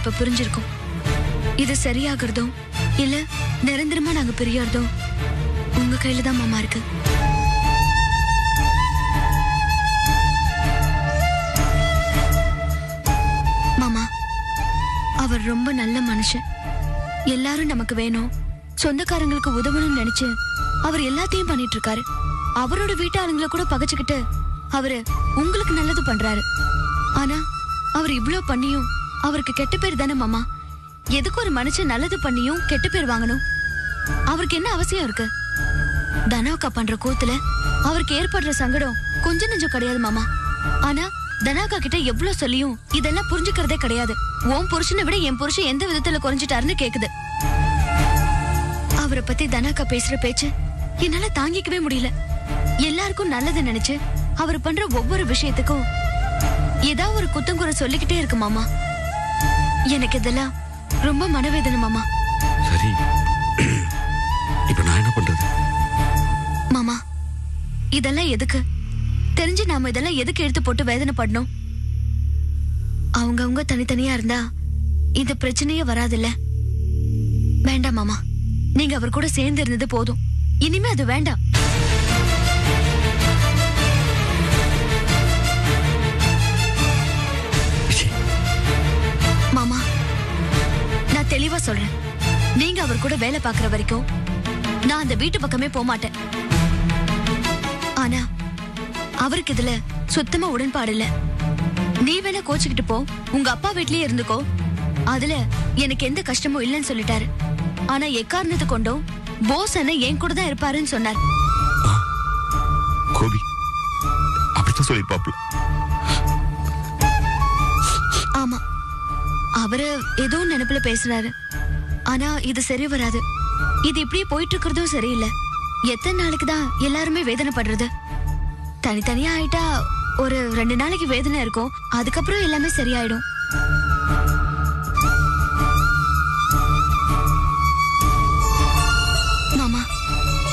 இப்ப புரிஞ்சிருக்கோம். இது சரியாகிறதோ இல்ல நிரந்தரமா நாங்க பிரியறதோ உங்க கையில தான் மாமா இருக்கு. மாமா, அவர் ரொம்ப நல்ல மனுஷன். எல்லாரும் நமக்கு வேணும், சொந்தக்காரங்களுக்கு உதவணும்னு நினைச்சு அவர் எல்லாத்தையும் பண்ணிட்டு இருக்காரு. அவரோட வீட்டாளுங்களை கூட பகைச்சுக்கிட்டு அவரு உங்களுக்கு நல்லது பண்றாரு. ஆனா அவர் இவ்ளோ பண்ணியும் அவருக்கு கெட்ட பேர் தானே மாமா. எதுக்கு ஒரு மனுஷன் நல்லது பண்ணியும் கெட்ட பேர் வாங்கணும்? அவருக்கு என்ன அவசியம் இருக்கு? தனாக்கா பண்ற கூத்துல அவருக்கு ஏற்படுற சங்கடம் கொஞ்சம் நெஞ்சம் கிடையாது மாமா. ஆனா தனாக்கா கிட்ட எவ்வளவு சொல்லியும் இதெல்லாம் புரிஞ்சுக்கிறதே கிடையாது. உன் புருஷனை விட என் புருஷன் எந்த விதத்துல குறைஞ்சிட்டாருன்னு கேக்குது. அவரை பத்தி தனாக்கா பேசுற பேச்சு என்னால தாங்கிக்கவே முடியல. எல்லாருக்கும் நல்லது நினைச்சு அவர் பண்ற ஒவ்வொரு விஷயத்துக்கும் ஏதாவது ஒரு குத்தங்குறை சொல்லிக்கிட்டே இருக்கு மாமா. எனக்கு இதெல்லாம் ரொம்ப மனவேதனை மாமா. சரி, இப்ப நான் என்ன பண்றது? மாமா, இதெல்லாம் எதுக்கு? தெரிஞ்சு நாம இதெல்லாம் எதுக்கு எடுத்து போட்டு வேதனைப்படணும்? அவங்க தனித்தனியா இருந்தா இந்த பிரச்சனையே வராதுல்ல. வேண்டாம் மாமா, நீங்க அவர் கூட சேர்ந்து இருந்தது போதும். இனிமே அது வேண்டாம். மாமா, நான் தெளிவா சொல்றேன். நீங்க அவர் கூட வேலை பார்க்கிற வரைக்கும் நான் அந்த வீட்டு பக்கமே போக மாட்டேன். ஆனா அவருக்கு இதுல சுத்தமா உடன்பாடு இல்ல. நீ வேணா கோச்சுக்கிட்டு போ, உங்க அப்பா வீட்லயே இருந்துக்கோ, அதுல எனக்கு எந்த கஷ்டமும் இல்லைன்னு சொல்லிட்டாரு. ஆனா எக்காரணத்தை கொண்டும் போஸ் அண்ணன் என் கூட தான் இருப்பாருன்னு சொன்னார். கோபி அப்படித்தான் சொல்லிருப்பாப்ல. ஆமா, அவரு ஏதோ நினைப்புல பேசுறாரு. ஆனா இது சரி வராது. இது இப்படியே போயிட்டு இருக்கிறதும் சரியில்லை. எத்தனை நாளைக்கு தான் எல்லாருமே வேதனைப்படுறது? தனித்தனியா ஆயிட்டா ஒரு 2 நாளைக்கு வேதனை இருக்கும், அதுக்கப்புறம் எல்லாமே சரியாயிடும். மாமா,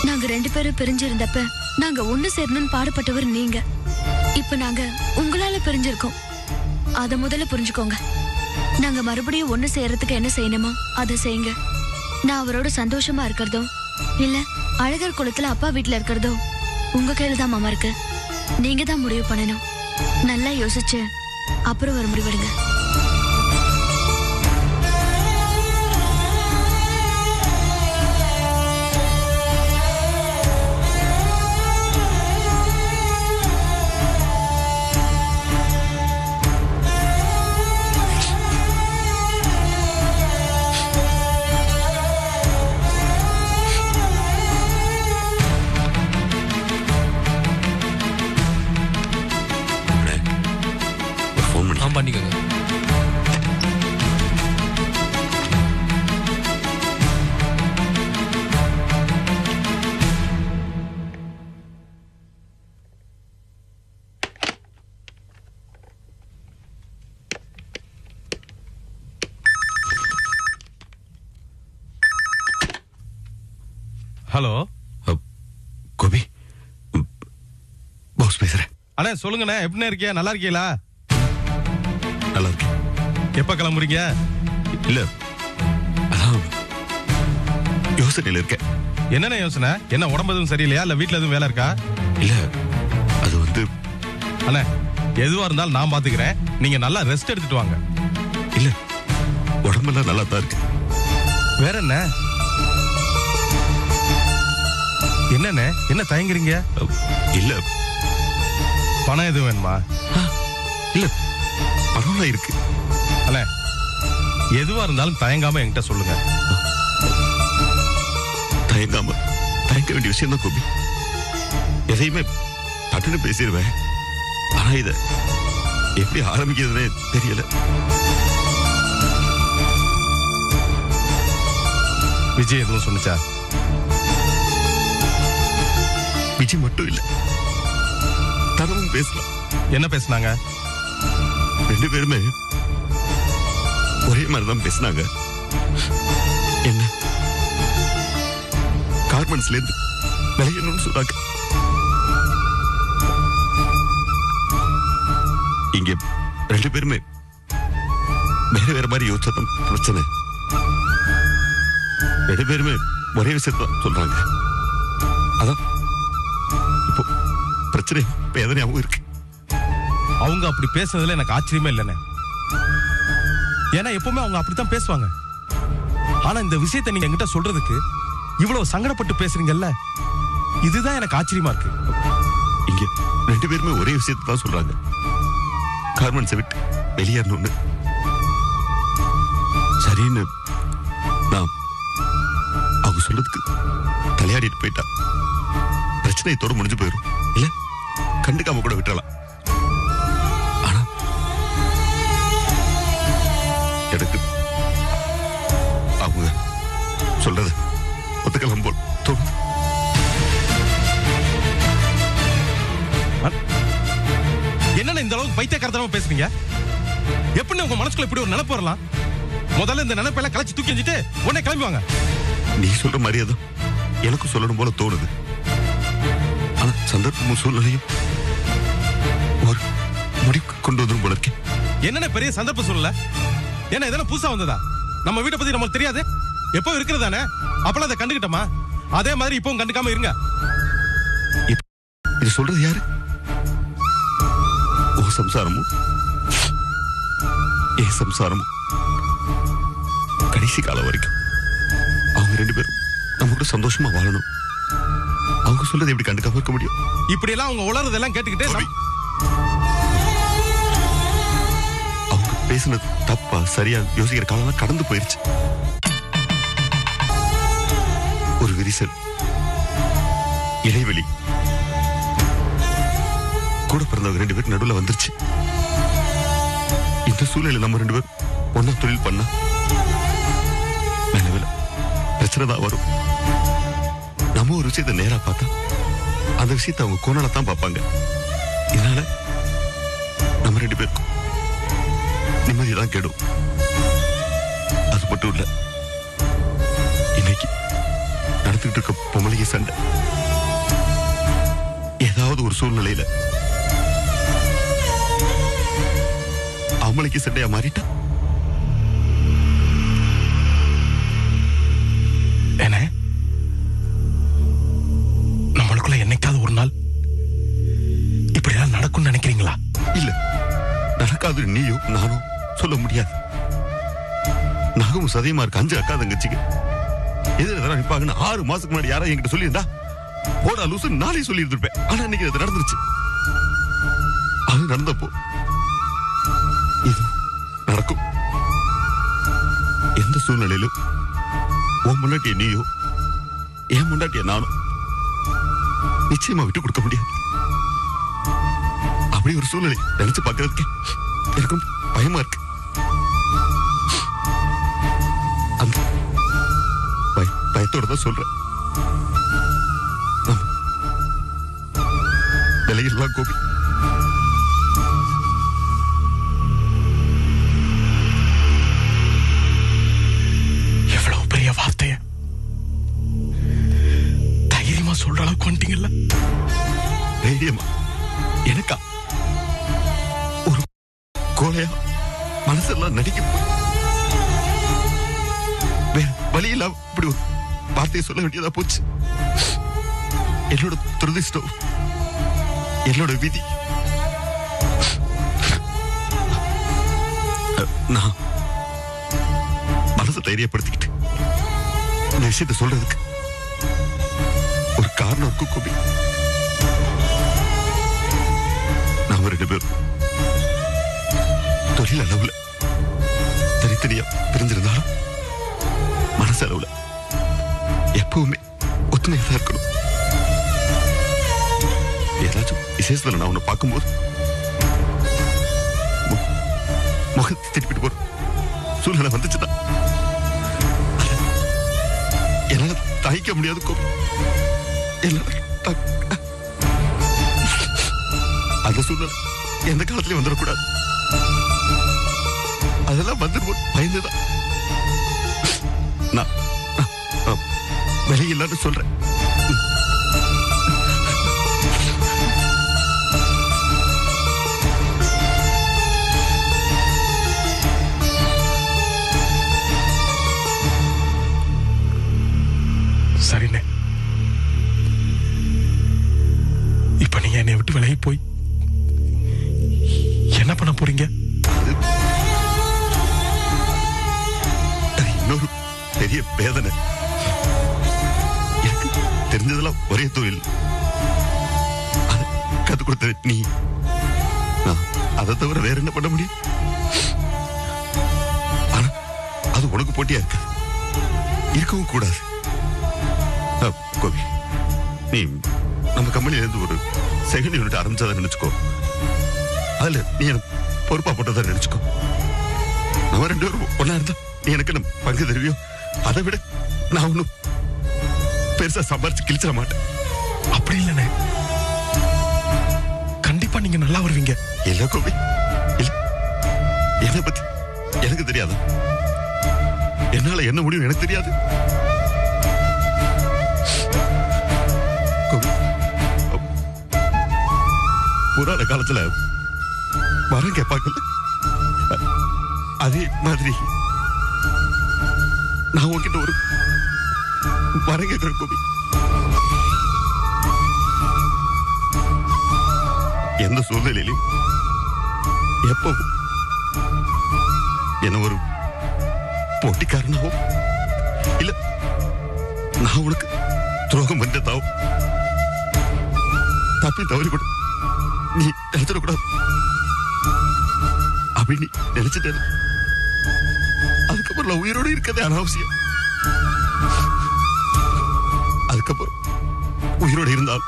நாங்க 2 பேரும் பிரிஞ்சிருந்தப்ப நாங்க ஒண்ணு சேரணும்னு பாடுபட்டவர் நீங்க. இப்ப நாங்க உங்களால பிரிஞ்சிருக்கோம். அத முதல்ல புரிஞ்சுக்கோங்க. நாங்க மறுபடியும் ஒண்ணு சேர்றதுக்கு என்ன செய்யணுமோ அதை செய்யுங்க. நான் அவரோட சந்தோஷமா இருக்கிறதோ இல்ல அழகர் குளத்துல அப்பா வீட்டுல இருக்கிறதோ உங்க கையில தான் மாமா இருக்கு. நீங்க தான் முடிவு பண்ணணும். நல்லா யோசிச்சு அப்புறம் ஒரு முடிவெடுங்க. பண்ணிக்கோங்க. ஹலோ, கோபி, பாஸ் பேசுறேன். அண்ணே சொல்லுங்கண்ணே, எப்படிண்ணே இருக்கீங்க? நல்லா இருக்கீங்களா? நல்லா இருக்கு. எப்ப கிளம்புறீங்க? இல்ல, அதான் யோசனையில இருக்கேன். என்னென்ன யோசனை? என்ன உடம்பு எதுவும் சரியில்லையா இல்ல வீட்டுல எதுவும் வேலை இருக்கா? இல்ல, அது வந்து அண்ணே, எதுவா இருந்தாலும் நான் பாத்துக்கிறேன். நீங்க நல்லா ரெஸ்ட் எடுத்துட்டு வாங்க. இல்ல, உடம்பெல்லாம் நல்லா தான் இருக்கு. வேற என்ன? என்னண்ணே, என்ன தயங்குறீங்க? இல்ல, பணம் எதுவும் வேணுமா? இல்ல, பரவாயில்ல இருக்கு. அண்ணே, எதுவா இருந்தாலும் தயங்காம என்கிட்ட சொல்லுங்க. தயங்க வேண்டிய விஷயம் தான் கோபி. எதையுமே பட்டுன்னு பேசிடுவேன். ஆனா இத எப்படி ஆரம்பிக்கிறதுனே தெரியல. விஜய் எதுவும் சொன்னிச்சா? விஜய் மட்டும் இல்ல, தனமும் பேசலாம். என்ன பேசுனாங்க? 2 பேருமே ஒரே மாதிரிதான் பேசினாங்க. என்ன கார்மெண்ட்ஸ்ல இருந்து விளையணும்னு சொன்னாங்க. இங்க 2 பேருமே வேற வேற மாதிரி யோசிச்சதான் பிரச்சனை. ரெண்டு பேருமே ஒரே விஷயத்தான் சொல்றாங்க. அதான் இப்போ பிரச்சனை வேதனையாகவும் இருக்கு. அவங்க அப்படி பேசுனதுல எனக்கு ஆச்சரியமே இல்லைண்ணே. ஏன்னா எப்பவுமே அவங்க அப்படித்தான் பேசுவாங்க. ஆனா இந்த விஷயத்தை நீங்க என்கிட்ட சொல்றதுக்கு இவ்வளவு சங்கடப்பட்டு பேசுறீங்கல்ல, இதுதான் எனக்கு ஆச்சரியமா இருக்கு. இங்க ரெண்டு பேருமே ஒரே விஷயத்தை தான் சொல்றாங்க. கார்மெண்ட்ஸை விட்டு வெளியேறணும்னு. சரின்னு நான் அவங்க சொல்றதுக்கு தலையாடிட்டு போயிட்டா பிரச்சனை இதோட முடிஞ்சு போயிடும். இல்ல கண்டுக்காம கூட விட்டுறலாம். ஆனா எனக்கு அவங்க சொல்றது ஒத்துக்கலாம் போல் தோணுது. என்னன்னா இந்த அளவுக்கு பைத்தியக்காரத்தனமா பேசுறீங்க? எப்படி உங்க மனசுக்குள்ள இப்படி ஒரு நினைப்பு வரலாம்? முதல்ல இந்த நினைப்பெல்லாம் கலைச்சு தூக்கி எஞ்சிட்டு உடனே கிளம்புவாங்க. நீ சொல்ற மாதிரியே தான் எனக்கும் சொல்லணும் போல தோணுது. ஆனா சந்தர்ப்பமும் சூழ்நிலையும் ஒரு முடிவுக்கு கொண்டு வந்துடும் போல இருக்கேன். என்னென்ன பெரிய சந்தர்ப்பம் சொல்லல? ஏன்னா இதெல்லாம் புதுசா வந்ததா? நம்ம வீட்டை பத்தி நமக்கு தெரியாது? எப்போ இருக்கிறதானே? அப்பெல்லாம் அதை கண்டுகிட்டோமா? அதே மாதிரி இப்பவும் கண்டுக்காம இருங்க. இது சொல்றது யாரு? ஓ சம்சாரமும் ஏ சம்சாரமும் கடைசி காலம் வரைக்கும் அவங்க ரெண்டு பேரும் நம்ம கூட சந்தோஷமா வாழணும். அவங்க சொல்றது எப்படி கண்டுக்காம இருக்க முடியும்? இப்படி எல்லாம் அவங்க உளறதெல்லாம் கேட்டுக்கிட்டு அவங்க பேசுனது தப்பா சரியா யோசிக்கிற காலம் கடந்து போயிருச்சு. ஒரு விரிசல், இடைவெளி கூட பிறந்தவங்க ரெண்டு பேரும் நடுவில் வந்துருச்சு. இந்த சூழ்நிலையில் நம்ம ரெண்டு பேரும் ஒன்னா தொழில் பண்ணா மேல பிரச்சனை தான் வரும். நம்ம ஒரு விஷயத்தை நேரா பார்த்தா அந்த விஷயத்தை அவங்க கோணால தான் பார்ப்பாங்க. இதனால நம்ம ரெண்டு பேருக்கும் நிம்மதிதான் கெடும். அது மட்டும் இல்ல, இன்னைக்கு நடந்துகிட்டு இருக்க பொம்பளைக்கு சண்டை ஏதாவது ஒரு சூழ்நிலையில அவங்களுக்கு சண்டையா மாறிட்டா என்ன நம்மளுக்குள்ள என்னைக்காவது ஒரு நாள் இப்படிலாம் நடக்கும்னு நினைக்கிறீங்களா? இல்ல, நடக்காது. நீயோ நானோ சொல்ல முடியாது. நாகவும் சதயமா இருக்கு. 5 அக்கா தங்கச்சிக்கு எதிர நிப்பாங்கன்னு 6 மாசத்துக்கு முன்னாடி யாராவது என்கிட்ட சொல்லியிருந்தா போடா லூசு நாளே சொல்லி இருந்திருப்பேன். ஆனா இன்னைக்கு அது நடந்துருச்சு. அது நடந்தப்போ இது நடக்கும். எந்த சூழ்நிலையிலும் உன் முன்னாட்டிய நீயோ என் முன்னாட்டிய நானும் நிச்சயமா விட்டு கொடுக்க முடியாது. அப்படி ஒரு சூழ்நிலை நினைச்சு பார்க்கறதுக்கு எனக்கும் பயமா இருக்கு. அந்த பயத்தோட தான் சொல்றேன். விலையில்லாம் கோபி எவ்வளவு பெரிய வார்த்தைய தைரியமா சொல்ற அளவுக்கு வந்துட்டீங்கல்ல. தைரியமா எனக்கா? ஒரு கோலையா மனசெல்லாம் நடிக்க வழியில இப்படி ஒரு வார்த்தையை சொல்ல வேண்டியதா போச்சு. என்னோட துரதிஷ்டம், என்னோட விதி. நான் மனசை தைரியப்படுத்திக்கிட்டு இந்த விஷயத்தை சொல்றதுக்கு ஒரு காரணம் இருக்கு கோபி. நாம ரெண்டு பேரும் தொழில் அளவுல தனித்தனியா பிரிஞ்சிருந்தாலும் மனசளவுல எப்பவுமே ஒத்துமையா தான் இருக்கணும். ஏதாச்சும் விசேஷத்துல நான் உன்னை பார்க்கும்போது முகத்தை திருப்பிட்டு போற சூழ்நிலை வந்துச்சுதான் என்னால தாய்க்க முடியாது கோபி. அந்த சூழ்நிலை எந்த காலத்திலயும் வந்துடக்கூடாது. அதெல்லாம் வந்துடும் பயந்துதான் நான் விலையில்லான்னு சொல்றேன். இன்னொரு பெரிய வேதனை. எனக்கு தெரிஞ்சதெல்லாம் ஒரே தொழில், அதை கத்து கொடுத்த நீ. நான் அதை தவிர வேற என்ன பண்ண முடியும்? ஆனா அது உனக்கு போட்டியா இருக்காது, இருக்கவும் கூடாது. கோபி, நீ நம்ம கம்பெனில இருந்து ஒரு செகண்ட் யூனிட் ஆரம்பிச்சதை நினைச்சுக்கோ. அதுல நீ எனக்கு பொறுப்பா போட்டதை நினைச்சுக்கோ. நம்ம 2 பேரும் ஒன்னா இருந்தா நீ எனக்கு நம்ம பங்கு தருவியோ? அதை விட நான் ஒன்னும் பெருசா சம்பாரிச்சு கிழிச்சிட மாட்டேன். அப்படி இல்லைண்ணே, கண்டிப்பா நீங்க நல்லா வருவீங்க. இல்ல கோபி, இல்ல. என்னை பத்தி எனக்கு தெரியாதா? என்னால என்ன முடியும் எனக்கு தெரியாது. கோபி, புராண காலத்துல வரம் கேட்பாங்கல்ல, அதே மாதிரி நான் உன்கிட்ட ஒரு வரம் கேட்கிறேன் கோபி. எந்த சூழ்நிலையிலும் எப்பவும் என்ன ஒரு போட்டிக்காரனாவோ இல்ல நான் உனக்கு துரோகம் பண்ணதாவோ தப்பி தவறி கூட நீ நினைச்சிடக்கூடாது. அப்படி நீ நினைச்சிட்ட அதுக்கப்புறம் நான் உயிரோடு இருக்கதே அனாவசியம். அதுக்கப்புறம் உயிரோடு இருந்தால்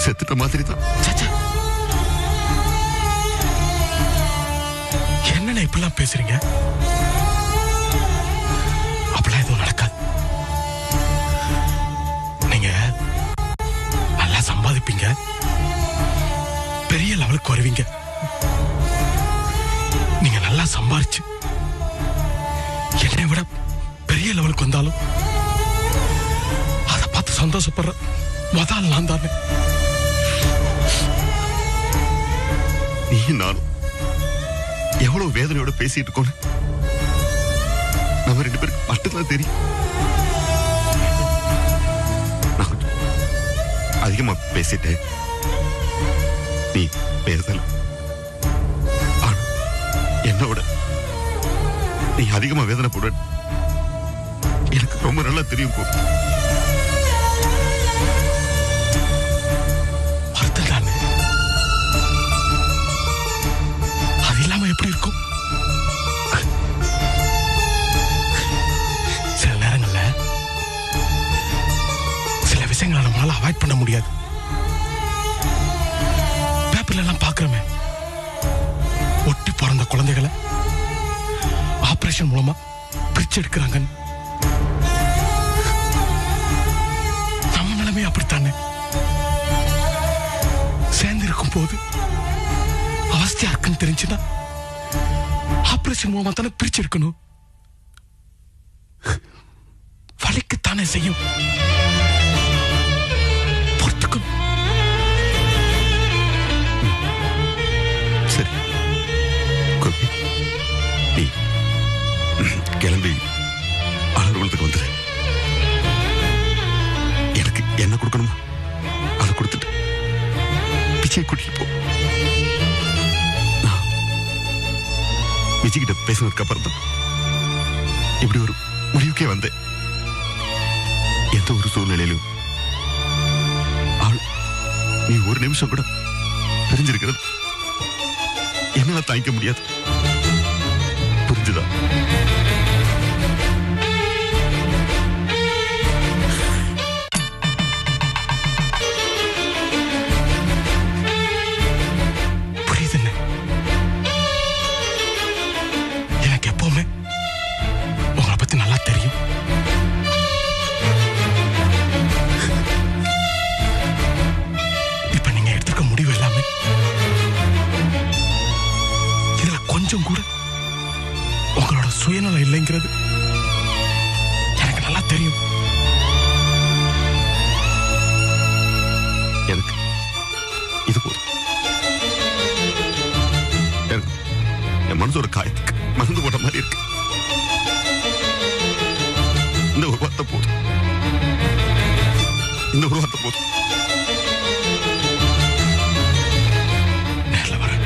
செத்துட்ட மாதிரி தான். என்னண்ணே இப்பெல்லாம் பேசுறீங்க? அப்படிலாம் எதுவும் நடக்காது. நீங்க நல்லா சம்பாதிப்பீங்க, பெரிய லெவலுக்கு வருவீங்க. நீங்க நல்லா சம்பாரிச்சு என்னை விட பெரிய லெவலுக்கு வந்தாலும் அதை பார்த்து சந்தோஷப்படுற முதல் நான் தானே. நீ நானும் எவ்வளவு வேதனையோட பேசிட்டு இருக்கோம் நம்ம 2 பேருக்கு மட்டும்தான் தெரியும். நான் அதிகமா பேசிட்டேன், நீ பேசல. ஆனா என்னோட நீ அதிகமா வேதனை போட எனக்கு ரொம்ப நல்லா தெரியும். அது இல்லாம எப்படி இருக்கும்? சில நேரங்கள்ல சில விஷயங்களை நம்மளால அவாய்ட் பண்ண முடியாது. பேப்பர்ல எல்லாம் பாக்குறோமே, ஒட்டி பிறந்த குழந்தைகளை ஆபரேஷன் மூலமா பிரிச்சு எடுக்கிறாங்க. நம்ம நிலைமை அப்படித்தானே. சேர்ந்து இருக்கும் போது அவஸ்தையா இருக்குன்னு தெரிஞ்சுன்னா ஆபரேஷன் மூலமா தானே பிரிச்சு எடுக்கணும். வலிக்குத்தானே செய்யும். பொறுத்துக்கணும். சரி கோபி, நீ கிளம்பி அலுவலகத்துக்கு வந்துரு. எனக்கு என்ன கொடுக்கணுமா அதை கொடுத்துட்டு விஜய் கூட்டிட்டு போ. நான் விஜய் கிட்ட பேசினதுக்கு அப்புறம் தான் இப்படி ஒரு முடிவுக்கே வந்தேன். எந்த ஒரு சூழ்நிலையிலும் நீ ஒரு நிமிஷம் கூட தெரிஞ்சிருக்கிறது என்னால தாங்கிக்க முடியாது. புரிஞ்சுதா? புரியுதுன்னு எனக்கு எப்பவுமே உங்களை பத்தி நல்லா தெரியும். இப்ப நீங்க எடுத்துக்க முடிவு எல்லாமே இதுல கொஞ்சம் கூட உங்களோட சுயநலம் இல்லைங்கிறது எனக்கு நல்லா தெரியும். எனக்கு இது போதும். எனக்கு என் மனசோட காயத்துக்கு மருந்து போட்ட மாதிரி இருக்கு. இந்த ஒரு வார்த்தை போதும். இந்த ஒரு வார்த்தை போதும். நேர்ல வரேன்.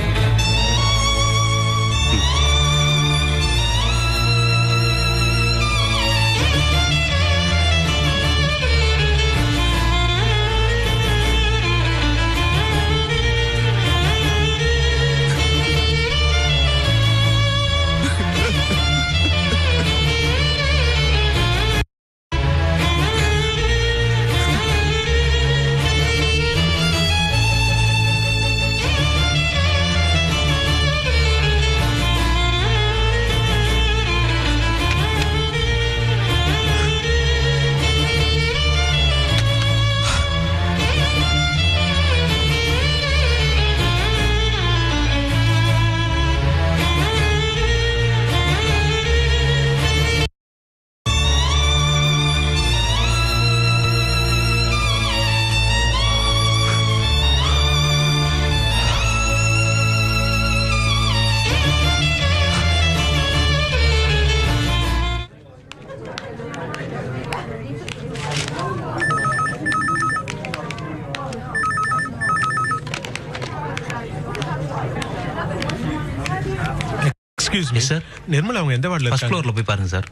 Excuse me Yes, sir. Nirmala அவங்க எந்த வார்டில் ஃபர்ஸ்ட் இருக்காங்க? ஃப்ளோர்ல போய் பாருங்க sir.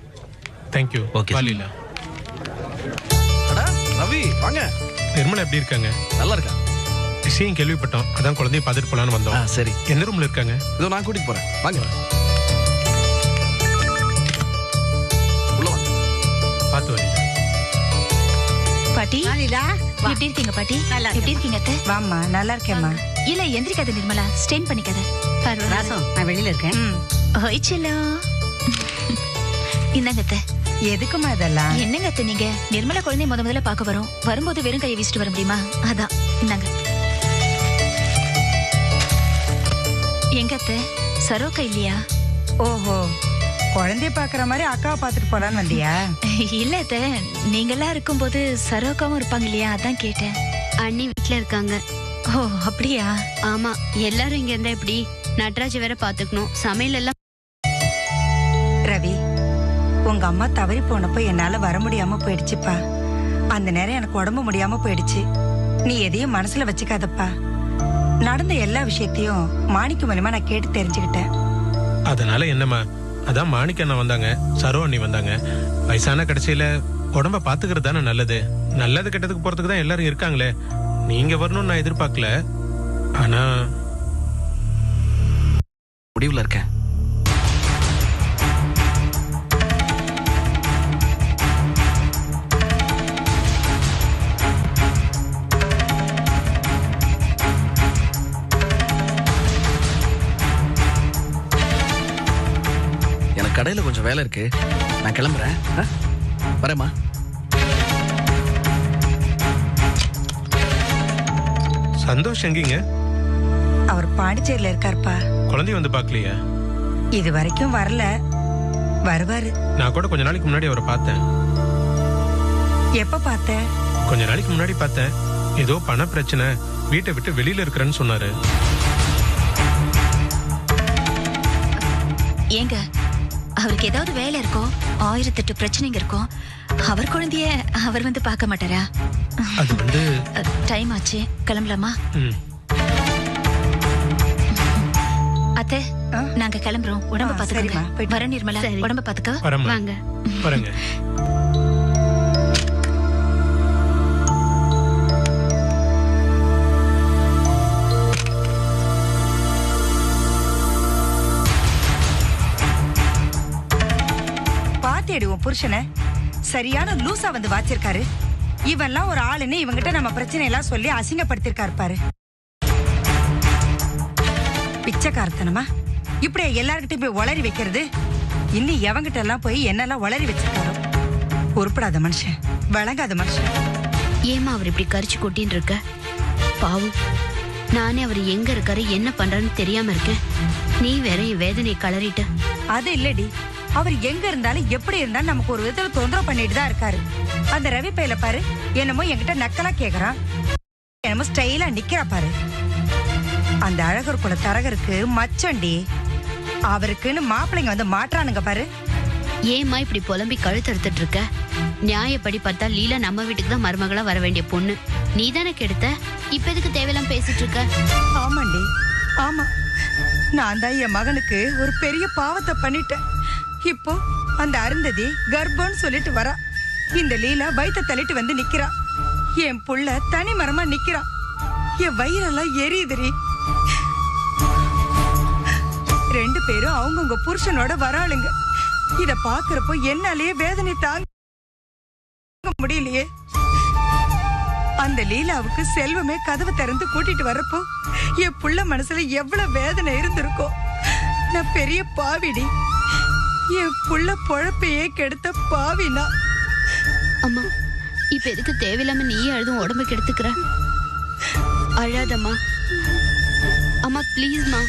Thank you. Okay, sir. வாலிலா. ரவி வாங்க. நிர்மலா எப்படி இருக்காங்க? நல்லா இருக்கா? விஷயம் கேள்விப்பட்டோம், அதான் குழந்தைய பார்த்துட்டு போலான்னு வந்தோம். சரி, எந்த ரூம்ல இருக்காங்க? இதோ நான் கூட்டிட்டு போறேன். வாங்க உள்ள வாங்க. பார்த்து வரீங்க. பாட்டி எப்படி இருக்கீங்க பாட்டி? நல்லா எப்படி இருக்கீங்க அத்தை? வாம்மா, நல்லா இருக்கேம்மா. இல்ல எந்திரிக்காத நிர்மலா, ஸ்டெயின் பண்ணிக்காத. பரவாயில்ல. ராசம், நான் வெளியில இருக்கேன். ஓய் செல்லோ. இந்தாங்க அத்தை. எதுக்குமா இதெல்லாம்? என்னங்க அத்தை நீங்க? நிர்மலா குழந்தை முதல்ல பார்க்க வரோம். வரும்போது வெறும் கையை வீசிட்டு வர முடியுமா? அதான் இந்தாங்க. எங்க அத்தை சரோக்கா இல்லையா? ஓஹோ, குழந்தைய பாக்குற மாதிரி அக்காவை பாத்துட்டு போலான்னு வந்தியா? இல்ல அத்தை, நீங்கெல்லாம் இருக்கும்போது சரோக்காவும் இருப்பாங்க இல்லையா, அதான் கேட்டேன். அண்ணி வீட்ல இருக்காங்க. ஓ அப்படியா? ஆமா, எல்லாரும் இங்க இருந்தா எப்படி? நட்ராஜ் வேற பாத்துக்கணும், சமையல் எல்லாம். ரவி, உங்க அம்மா தவறி போனப்போ என்னால வர முடியாம போயிடுச்சுப்பா. அந்த நேரம் எனக்கு உடம்பு முடியாம போயிடுச்சு. நீ எதையும் மனசுல வச்சுக்காதப்பா. நடந்த எல்லா விஷயத்தையும் மாணிக்க மூலமா நான் கேட்டு தெரிஞ்சுக்கிட்டேன். அதனால என்னம்மா, அதான் மாணிக்க அண்ணா வந்தாங்க, சரோ அண்ணி வந்தாங்க. வயசான கடைசியில உடம்ப பாத்துக்கிறது தானே நல்லது. நல்லது கெட்டதுக்கு போறதுக்கு தான் எல்லாரும் இருக்காங்களே. நீங்க வரணும்னு நான் எதிர்பார்க்கல. ஆனா முடிவுல இருக்கேன். எனக்கு கடையில கொஞ்சம் வேலை இருக்கு, நான் கிளம்புறேன். வரேம்மா. சந்தோஷ் எங்கீங்க? அவர் பாண்டிச்சேரியில இருக்காருப்பா. குழந்தைய வந்து பாக்கலையா? இது வரைக்கும் வரல, வருவாரு. நான் கூட கொஞ்ச நாளைக்கு முன்னாடி அவரை பார்த்தேன். எப்ப பார்த்த? கொஞ்ச நாளைக்கு முன்னாடி பார்த்தேன். ஏதோ பண பிரச்சனை, வீட்டை விட்டு வெளியில இருக்கிறேன்னு சொன்னாரு. ஏங்க, அவருக்கு ஏதாவது வேலை இருக்கோ, 1008 பிரச்சனைங்க இருக்கும். அவர் குழந்தைய அவர் வந்து பார்க்க மாட்டாரா? அது வந்து டைம் ஆச்சு, கிளம்பலாமா? ம். அத்தை, நாங்க கிளம்புறோம். உடம்ப பாத்துக்கோங்க. சரிம்மா, போயிட்டு வர நிர்மலா, சரி. உடம்ப பாத்துக்க. வரேம்மா. வாங்க. வரேங்க. பாத்தேடி உன் புருஷனை சரியான லூசா வந்து வாச்சிருக்காரு. இவன்லாம் ஒரு ஆளுன்னு இவங்கிட்ட நம்ம பிரச்சனை எல்லாம் சொல்லி அசிங்கப்படுத்திருக்காரு பாரு. பிச்சைக்காரத்தனமா இப்படியே எல்லார்கிட்டயும் போய் உளறி வைக்கிறது. இன்னும் எவங்கிட்ட எல்லாம் போய் என்னெல்லாம் உளறி வச்சிருக்காரோ. உருப்படாத மனுஷன், விளங்காத மனுஷன். ஏமா அவர் இப்படி கரிச்சு கொட்டின்னு இருக்க? பாவம், நானே அவர் எங்க இருக்காரு என்ன பண்றான்னு தெரியாம இருக்கேன். நீ வேற என் வேதனையை கலறிட்ட. அது இல்லடி, அவர் எங்க இருந்தாலும் எப்படி இருந்தாலும் நமக்கு ஒரு விதத்துல தொந்தரவு பண்ணிட்டு தான் இருக்காரு. அந்த ரவி பையில பாரு, என்னமோ என்கிட்ட நக்கலா கேக்குறான், என்னமோ ஸ்டைலா நிக்கிறா பாரு. அந்த அழகர் குல தரகருக்கு மச்சண்டி. அவருக்குன்னு மாப்பிள்ளைங்க வந்து மாற்றானுங்க பாரு. ஏமா இப்படி புலம்பி கழுத்தறுத்துட்டு இருக்க? நியாயப்படி பார்த்தா லீலா நம்ம வீட்டுக்கு தான் மருமகளா வர வேண்டிய பொண்ணு. நீ தானே கெடுத்த. இப்ப எதுக்கு தேவையெல்லாம் பேசிட்டு இருக்க? ஆமாண்டி, ஆமா. நான் தான் என் மகனுக்கு ஒரு பெரிய பாவத்தை பண்ணிட்டேன். இப்போ அந்த அருந்ததி கர்ப்பம்னு சொல்லிட்டு வரா. இந்த லீலா வயித்த தள்ளிட்டு வந்து நிக்கிறா. என் புள்ள தனி மரமா நிக்கிறான். என் வயிறெல்லாம் எரியுதுரி. ரெண்டு பேரும் அவங்கவுங்க புருஷனோட வராளுங்க. இத பாக்குறப்போ என்னாலேயே வேதனை தாங்க முடியலையே. அந்த லீலாவுக்கு செல்வமே கதவை திறந்து கூட்டிட்டு வரப்போ என் புள்ள மனசுல எவ்வளவு வேதனை இருந்திருக்கும். நான் பெரிய பாவிடி. என் புள்ள பொழப்பையே கெடுத்த பாவினா. அம்மா, இப்ப எதுக்கு தேவையில்லாம நீயே அழுதும் உடம்பு கெடுத்துக்கிற? அழாதம்மா. அம்மா ப்ளீஸ்மா.